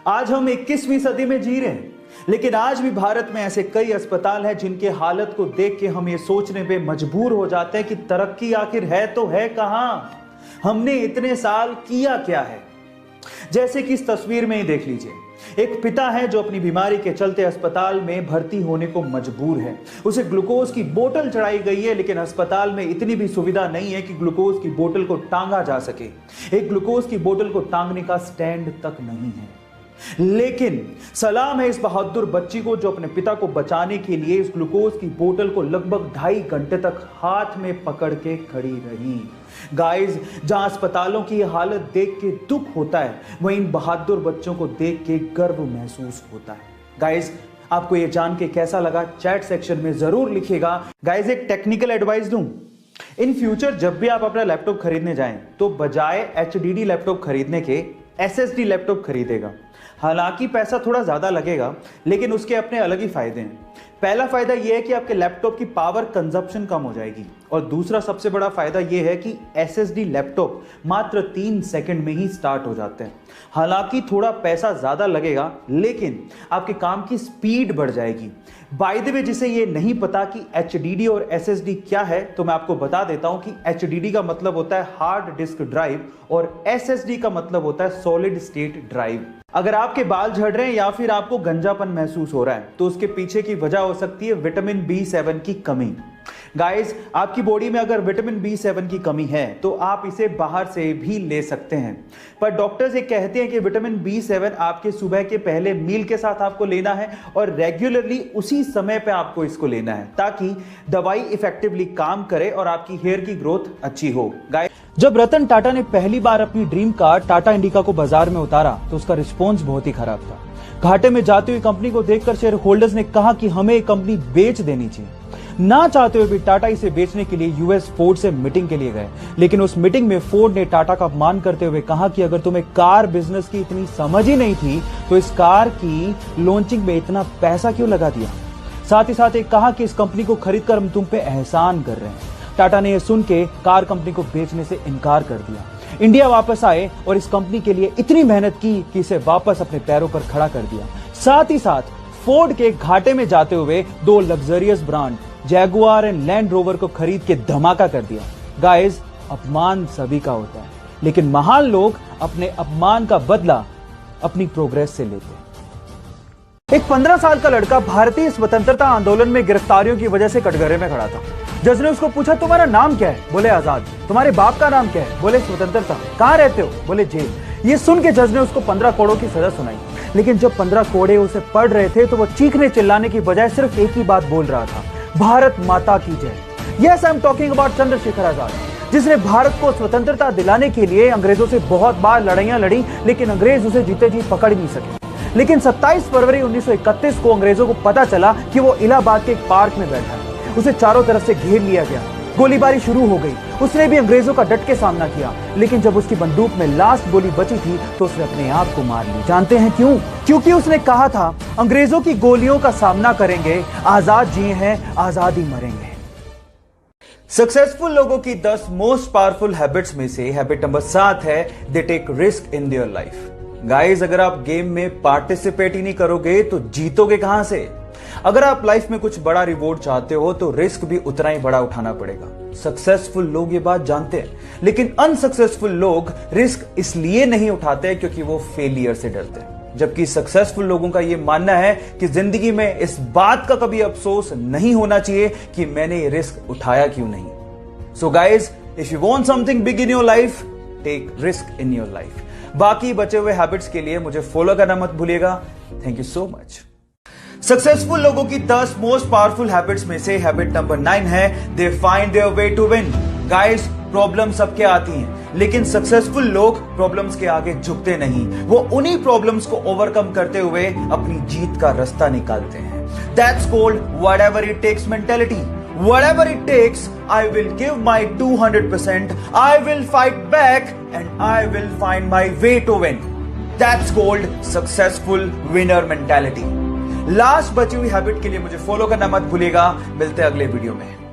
आज हम 21वीं सदी में जी रहे हैं, लेकिन आज भी भारत में ऐसे कई अस्पताल हैं जिनके हालत को देख के हम ये सोचने पे मजबूर हो जाते हैं कि तरक्की आखिर है तो है कहां, हमने इतने साल किया क्या है। जैसे कि इस तस्वीर में ही देख लीजिए, एक पिता है जो अपनी बीमारी के चलते अस्पताल में भर्ती होने को मजबूर है। उसे ग्लूकोज की बोतल चढ़ाई गई है, लेकिन अस्पताल में इतनी भी सुविधा नहीं है कि ग्लूकोज की बोतल को टांगा जा सके। एक ग्लूकोज की बोतल को टांगने का स्टैंड तक नहीं है। लेकिन सलाम है इस बहादुर बच्ची को जो अपने पिता को बचाने के लिए इस ग्लूकोज की बोतल को लगभग 2.5 घंटे तक हाथ में पकड़ के खड़ी रही। गाइस, जहां अस्पतालों की हालत देख के दुख होता है, वहीं इन बहादुर बच्चों को देख के गर्व महसूस होता है। गाइस, आपको यह जान के कैसा लगा चैट सेक्शन में जरूर लिखिएगा। गाइस, एक टेक्निकल एडवाइस दूं, इन फ्यूचर जब भी आप अपना लैपटॉप खरीदने जाएं तो बजाय HDD लैपटॉप खरीदने के SSD लैपटॉप खरीदेगा। हालांकि पैसा थोड़ा ज्यादा लगेगा, लेकिन उसके अपने अलग ही फायदे हैं। पहला फायदा यह है कि आपके लैपटॉप की पावर कंजप्शन कम हो जाएगी, और दूसरा सबसे बड़ा फायदा यह है कि SSD लैपटॉप मात्र 3 सेकंड में ही स्टार्ट हो जाते हैं। हालांकि थोड़ा पैसा ज्यादा लगेगा, लेकिन आपके काम की स्पीड बढ़ जाएगी। बाय द वे, जिसे ये नहीं पता कि HDD और SSD क्या है, तो मैं आपको बता देता हूं कि HDD का मतलब होता है हार्ड डिस्क ड्राइव और SSD का मतलब होता है सॉलिड स्टेट ड्राइव। अगर आपके बाल झड़ रहे हैं या फिर आपको गंजापन महसूस हो रहा है, तो उसके पीछे की वजह हो सकती है विटामिन B7 की कमी। गाइस, आपकी बॉडी में अगर विटामिन B7 की कमी है तो आप इसे बाहर से भी ले सकते हैं, पर डॉक्टर्स ये कहते हैं कि विटामिन B7 आपके सुबह के पहले मील के साथ आपको लेना है और रेगुलरली उसी समय पे आपको इसको लेना है, ताकि दवाई इफेक्टिवली काम करे और आपकी हेयर की ग्रोथ अच्छी हो। गाइस, जब रतन टाटा ने पहली बार अपनी ड्रीम कार टाटा इंडिका को बाजार में उतारा तो उसका रिस्पॉन्स बहुत ही खराब था। घाटे में जाती हुई कंपनी को देखकर शेयर होल्डर्स ने कहा कि हमें कंपनी बेच देनी चाहिए। ना चाहते हुए भी टाटा इसे बेचने के लिए US फोर्ड से मीटिंग के लिए गए, लेकिन उस मीटिंग में फोर्ड ने टाटा का अपमान करते हुए कहा कि अगर तुम्हें कार बिजनेस की इतनी समझ ही नहीं थी तो इस कार की लॉन्चिंग में इतना पैसा क्यों लगा दिया। साथ ही साथ एक कहा कि इस कंपनी को खरीदकर हम तुम पे एहसान कर रहे हैं। टाटा ने यह सुन के कार कंपनी को बेचने से इनकार कर दिया। इंडिया वापस आए और इस कंपनी के लिए इतनी मेहनत की कि इसे वापस अपने पैरों पर खड़ा कर दिया। साथ ही साथ फोर्ड के घाटे में जाते हुए 2 luxurious brand Jaguar and land rover को खरीद के धमाका कर दिया। गाइस, अपमान सभी का होता है, लेकिन महान लोग अपने अपमान का बदला अपनी प्रोग्रेस से लेते हैं। एक 15 साल का लड़का भारतीय स्वतंत्रता आंदोलन में गिरफ्तारियों की वजह से कटघरे में खड़ा था। जज ने उसको पूछा, तुम्हारा नाम क्या है? बोले आजाद। तुम्हारे बाप का नाम क्या है? बोले स्वतंत्रता। कहां रहते हो? बोले जेल। ये सुन के जज ने उसको 15 करोड़ की सजा सुनाई, लेकिन जब 15 कोड़े उसे पढ़ रहे थे तो वो चीखने चिल्लाने की बजाय सिर्फ एक ही बात बोल रहा था, भारत माता की जय। Yes, I am talking about Chandrashekhar Azad, जिसने भारत को स्वतंत्रता दिलाने के लिए अंग्रेजों से बहुत बार लड़ाइयां लड़ी, लेकिन अंग्रेज उसे जीते जी पकड़ नहीं सके। लेकिन 27 फरवरी 1931 को अंग्रेजों को पता चला कि वो इलाहाबाद के एक पार्क में बैठा है। उसे चारों तरफ से घेर लिया गया, गोलीबारी शुरू हो गई। उसने भी अंग्रेजों का डट के सामना किया, लेकिन जब उसकी बंदूक में लास्ट गोली बची थी तो उसने अपने आप को मार ली। जानते हैं क्यों? क्योंकि उसने कहा था, अंग्रेजों की गोलियों का सामना करेंगे, आजाद जिए हैं, आजाद ही मरेंगे। सक्सेसफुल लोगों की 10 मोस्ट पावरफुल हैबिट्स में से हैबिट नंबर 7 है, they take risk in their life. Guys, अगर आप गेम में पार्टिसिपेट ही नहीं करोगे तो जीतोगे कहां से? अगर आप लाइफ में कुछ बड़ा रिवॉर्ड चाहते हो तो रिस्क भी उतना ही बड़ा उठाना पड़ेगा। सक्सेसफुल लोग ये बात जानते हैं, लेकिन अनसक्सेसफुल लोग रिस्क इसलिए नहीं उठाते क्योंकि वो फेलियर से डरते हैं। जबकि सक्सेसफुल लोगों का ये मानना है कि जिंदगी में इस बात का कभी अफसोस नहीं होना चाहिए कि मैंने ये रिस्क उठाया क्यों नहीं। So guys, if you want something big in your life, take risk in your life. बाकी बचे हुए हैबिट्स के लिए मुझे फॉलो करना मत भूलिएगा। Thank you so much. Successful लोगों की 10 मोस्ट पावरफुल हैबिट्स में से हैबिट नंबर 9 है, they find their way to win. Guys, problem सबके आती हैं, लेकिन सक्सेसफुल लोग प्रॉब्लम्स के आगे झुकते नहीं। वो उन्हीं प्रॉब्लम्स को ओवरकम करते हुए अपनी जीत का रास्ता निकालते हैं। That's called whatever it takes mentality. Whatever it takes, I will give my 200%. I will fight back and I will find my way to win. That's called successful winner mentality. Last बची हुई habit के लिए मुझे follow करना मत भूलिएगा। मिलते हैं अगले वीडियो में।